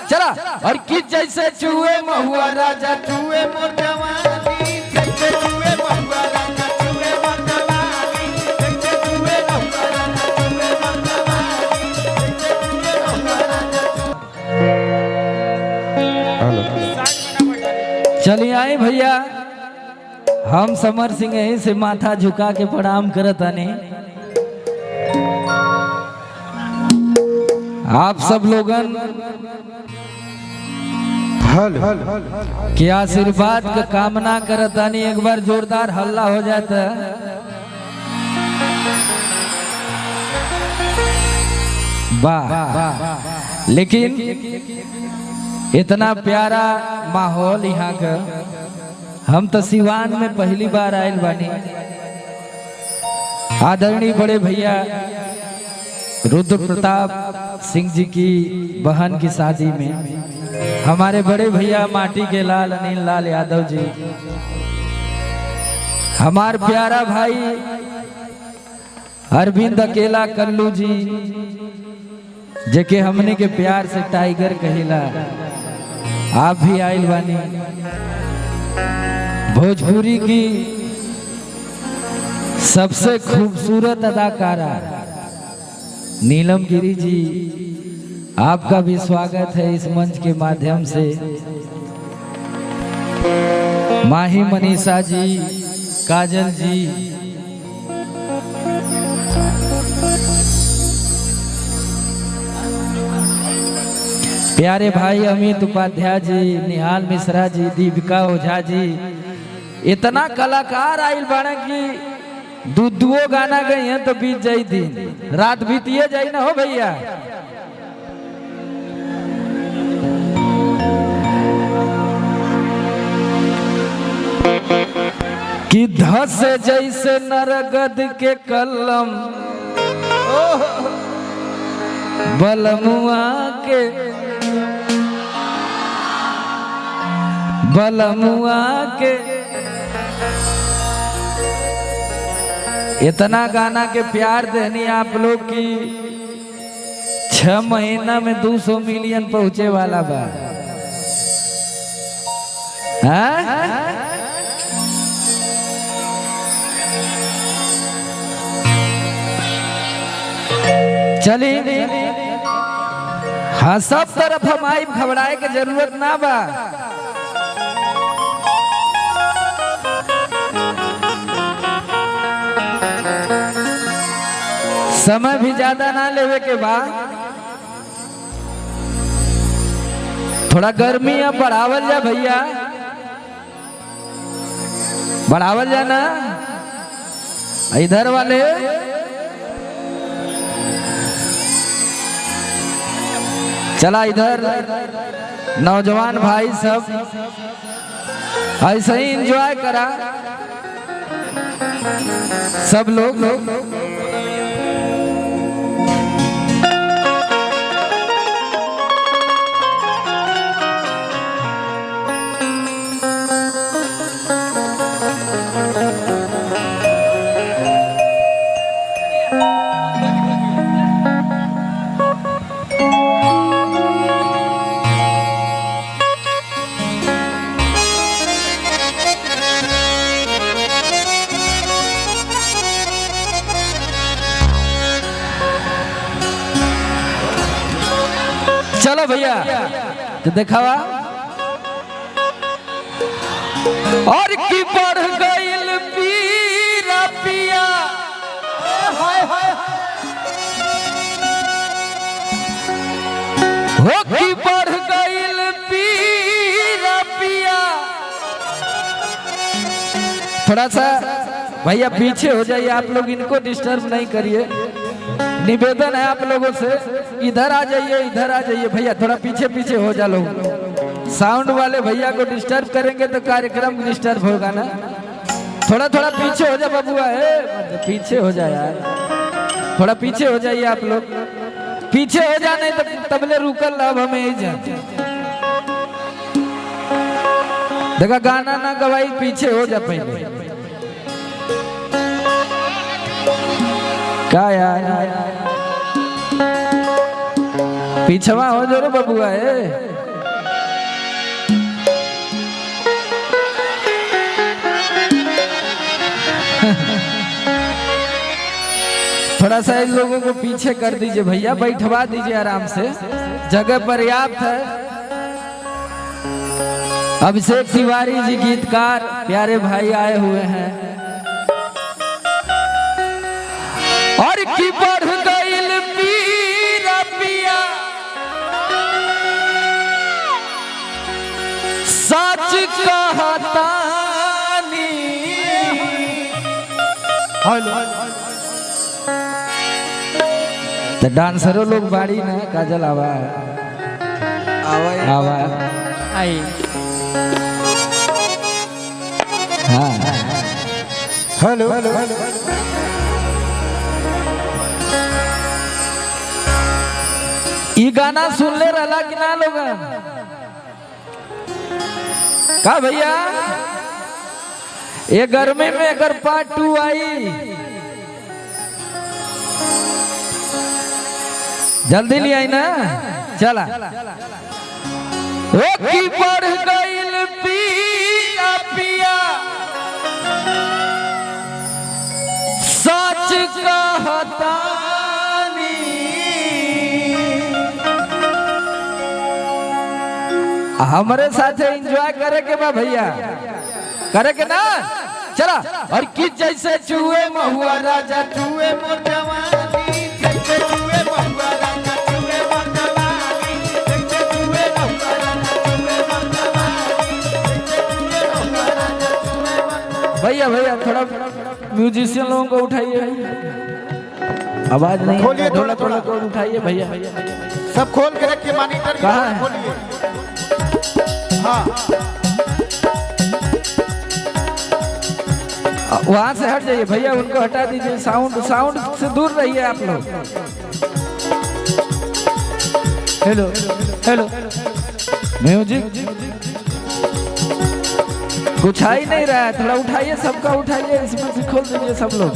चला और कि जैसे चूहे महुआ राजा चूहे मोर जवानी जैसे चूहे महुआ राजा चूहे मोर जवानी जैसे चूहे महुआ राजा चूहे मोर जवानी जैसे चूहे महुआ राजा। चलिए आए भैया, हम समर सिंह यहीं से माथा झुका के प्रणाम करत आने। आप सब लोगन के आशीर्वाद का कामना करत आनी। एक बार जोरदार हल्ला हो जाता। वाह, लेकिन इतना प्यारा माहौल यहाँ का, हम तो सिवान में पहली बार आयल बानी। आदरणीय बड़े भैया रुद्र प्रताप सिंह जी की बहन की शादी में हमारे बड़े भैया माटी के लाल अनिल लाल यादव जी, हमार प्यारा भाई अरविंद अकेला कल्लू जी जेके हमने के प्यार से टाइगर कहिला, आप भी आइल बानी। भोजपुरी की सबसे खूबसूरत अदाकारा नीलम गिरी जी, आपका भी स्वागत है इस मंच के माध्यम से। माही मनीषा जी, काजल जी, प्यारे भाई अमित उपाध्याय जी, निहाल मिश्रा जी, दीपिका ओझा जी, इतना कलाकार आइल बाड़ा की दुओ गाना गई हैं तो बीत जाई दिन, रात बीतिए जाई ना हो भैया। कि धस जैसे नरगद के कलम बलमुआ के इतना गाना के प्यार देनी आप लोग की 6 महीना में 200 मिलियन पहुंचे वाला बा। चलिए हाँ, सब तरफ हम आई, घबराए के जरूरत ना बा। समय भी ज्यादा ना लेवे के बाद थोड़ा गर्मी अब बढ़ावल जा भैया, बढ़ावल जा ना। इधर वाले चला, इधर नौजवान भाई सब ऐसे ही एंजॉय करा सब लोग। चलो भैया तो दिखावा। और की बढ़ गईल पीरा पिया, हो की बढ़ गईल पीरा पिया। थोड़ा सा भैया पीछे हो जाइए, आप लोग इनको डिस्टर्ब नहीं करिए, निवेदन है आप लोगों से। इधर आ जाइए, इधर आ जाइए भैया, थोड़ा पीछे पीछे हो जा लोग। साउंड वाले भैया को डिस्टर्ब करेंगे तो कार्यक्रम डिस्टर्ब होगा ना। थोड़ा थोड़ा पीछे हो जा बबुआ, है पीछे हो जाए यार, थोड़ा पीछे हो जाइए आप लोग, पीछे हो जाने तो तबले रुकल अब हमें ही जा। देखा गाना ना गवाई, पीछे हो जा पहले। क्या यार पीछवा हो जो रे बबुआ है। थोड़ा सा इन लोगों को पीछे कर दीजिए भैया, बैठवा दीजिए आराम से, जगह पर्याप्त है। अभिषेक तिवारी जी गीतकार प्यारे भाई आए हुए हैं। और की बढ़ गईल पीरा पिया सच कहतानी। तो डांसरों लोग बाड़ी ना काजल आवा आवा आई। हाँ हेलो हेलो ये गाना सुन ले रहा कि ना लोग का भैया? ये गर्मी में अगर पार्ट 2 आई जल्दी ले आई ना। चला ओ की बढ़ गईल पिया पिया सच कहतानी। हमारे साथ एंजॉय करे के बा भैया, करे के ना। चला और किस जैसे चूहे महुआ राजा चूहे मोर जवानी, जैसे चूहे महुआ राजा चूहे मोर जवानी, जैसे चूहे महुआ राजा चूहे मोर जवानी, जैसे चूहे महुआ राजा चूहे मोर। भैया भैया थोड़ा म्यूजिशियन लोगों को उठाइए, आवाज नहीं खोलिए, थोड़ा थोड़ा उठाइए भैया। सब खोल के रखिए, मॉनिटर कहाँ खोलिए। हाँ वहां से हट जाइए भैया, उनको हटा दीजिए। साउंड साउंड से दूर रहिए आप लोग। हेलो हेलो म्यूजिक कुछ आ ही नहीं रहा है, थोड़ा उठाइए, सबका उठाइए, इसमें से खोल दीजिए सब लोग।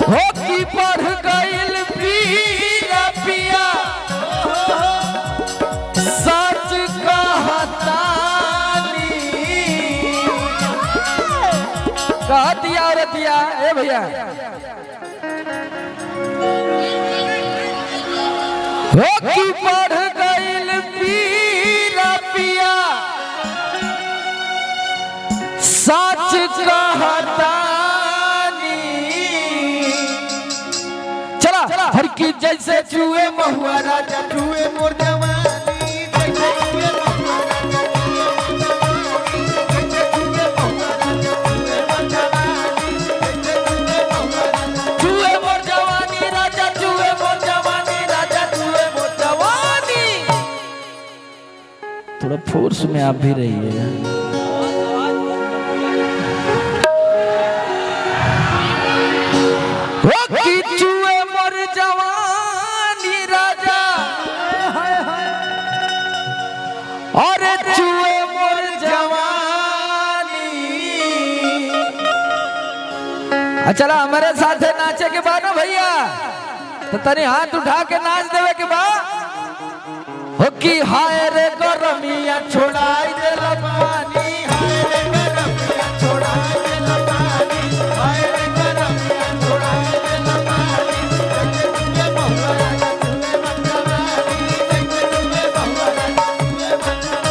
हो की बढ़ गईल पीरा पिया सच कहतानी। कह दिया औरतिया ए भैया। हो की बढ़ गईल पीरा पिया सच कहतानी। चला हर की जैसे चूहे महुआ राजा चूहे मोर जवानी, जैसे चूहे महुआ राजा चूहे मोर जवानी, जैसे चूहे महुआ राजा चूहे मोर जवानी, जैसे चूहे महुआ राजा चूहे मोर जवानी, राजा चूहे मोर जवानी, राजा चूहे मोर जवानी। थोड़ा फोर्स में आप भी रहिए। चूहे मोर जवानी राजा और चूहे मोर जवानी। चला हमारे साथ नाचे के बाद ना भैया, तो तनी हाथ उठा के नाच देवे के बाद। हो कि हाय रे गरमिया छोड़ाई दे पानी, हाय रे गरमिया छोड़ाई दे पानी, हाय रे गरमिया छोड़ाई दे पानी, जैसे चूहे महुआ राजा चूहे मोर जवानी, जैसे चूहे महुआ राजा चूहे मोर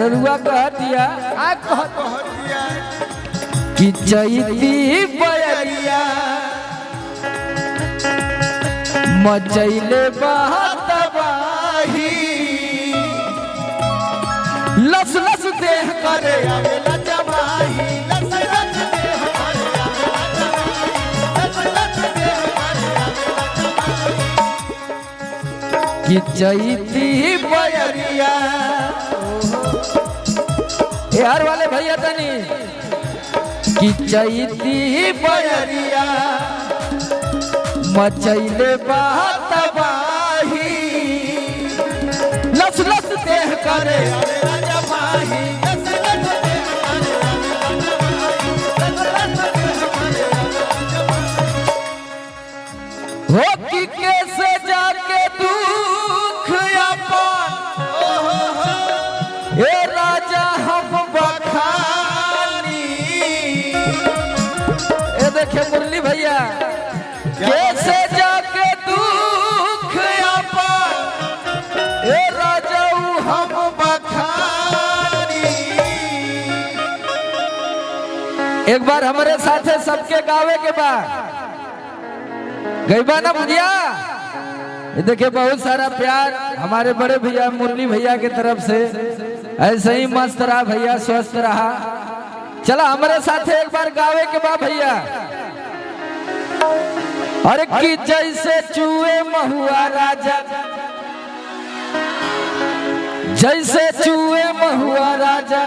रुआ कह दिया कि चैती बयरिया मचैले बहतबाही, लस लस देह का करे आवेला जमाई लच लच देह करे आवेला जमाई लच लच देह करे आवेला जमाई कि चैती बयरिया यार वाले भैया तनी कि चैती बयरिया मचैले बात बाही लस लस देह करे आवेला जमाई लच लच देह करे आवेला जमाई लच लच देह करे आवेला जमाई हो कि कैसे जाके दुख अपन ए राजा हम बखानी ए देखे मुरली भैया कैसे जाके दुख अपन ए राजा हम बखानी। एक बार हमारे साथे सबके गावे के बाद गईबा ना भैया ये देखिए बहुत सारा प्यार हमारे बड़े भैया मुरली भैया की तरफ से ऐसे ही मस्त रहा भैया स्वस्थ रहा। चला हमारे साथ एक बार गावे के बाद भैया अरे कि जैसे चूहे महुआ राजा जैसे चूहे महुआ राजा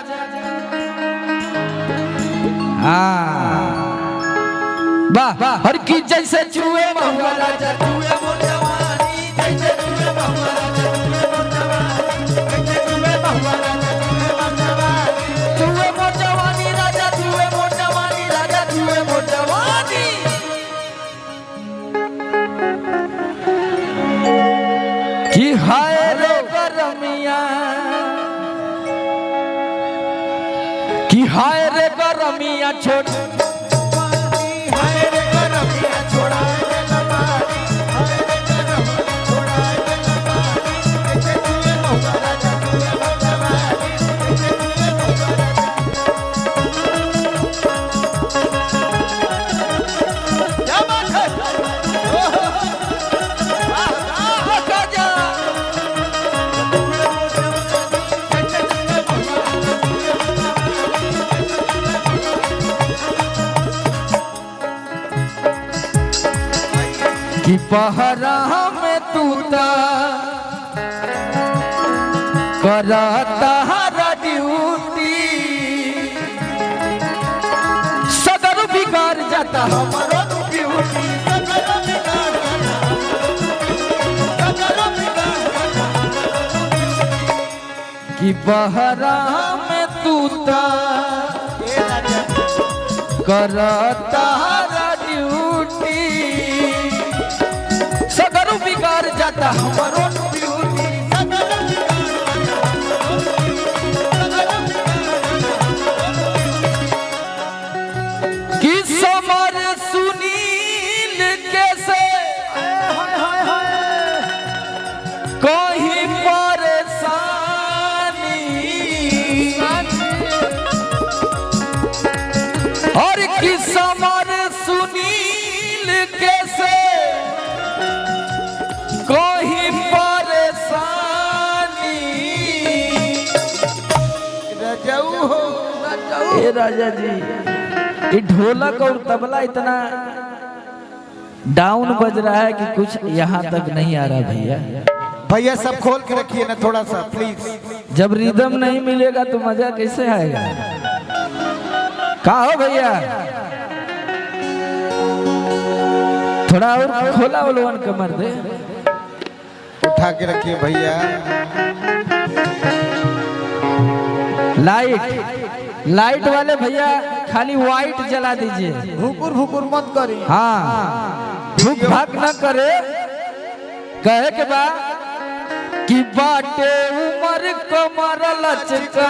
वाह वाह हर की जैसे चूहे महुआ राजा चूहे मोर जवानी जैसे चूहे महुआ राजा चूहे मोर जवानी जैसे चूहे महुआ राजा चूहे मोर जवानी चूहे मोर जवानी राजा चूहे मोर जवानी राजा चूहे मोर जवानी कि हाय रे गरमिया कि हाय रे गरमिया छोड़ हाय रे गरमिया छोड़ा दे लमारी हाय रे गरमिया छोड़ा दे लमारी जैसे चूहे महुआ राजा चूहे मोर जवानी जैसे चूहे महुआ राजा क्या बात है राजा कि पहरा में तूता करता हरा ड्यूटी सदर बिगाड़ जाता हमारो ड्यूटी सगरो बिगाड़ सगरो बिगाड़ कि पहरा में तूता ये राजा करता हरा ड्यूटी सदर बिगाड़ जाता हमारो ड्यूटी सगरो कि समर सुनील कैसे कहीं परेशानी और कि समर सुनील कैसे कहीं परेशानी रजऊ हो ए राजा जी ये ढोलक और तबला इतना डाउन बज रहा है कि कुछ यहाँ तक नहीं आ रहा भैया। भैया सब खोल के रखिए ना थोड़ा सा प्लीज। जब रिदम नहीं मिलेगा तो मजा कैसे आएगा? कहा हो भैया थोड़ा और खोला ओलवन कमर दे उठा के रखिए भैया। लाइट वाले भैया खाली वाइट जला दीजिए, भुकुर भुकुर मत करी। हाँ भूख भाग न करे। कहे के बाद कि बाटे उमर कमर लचका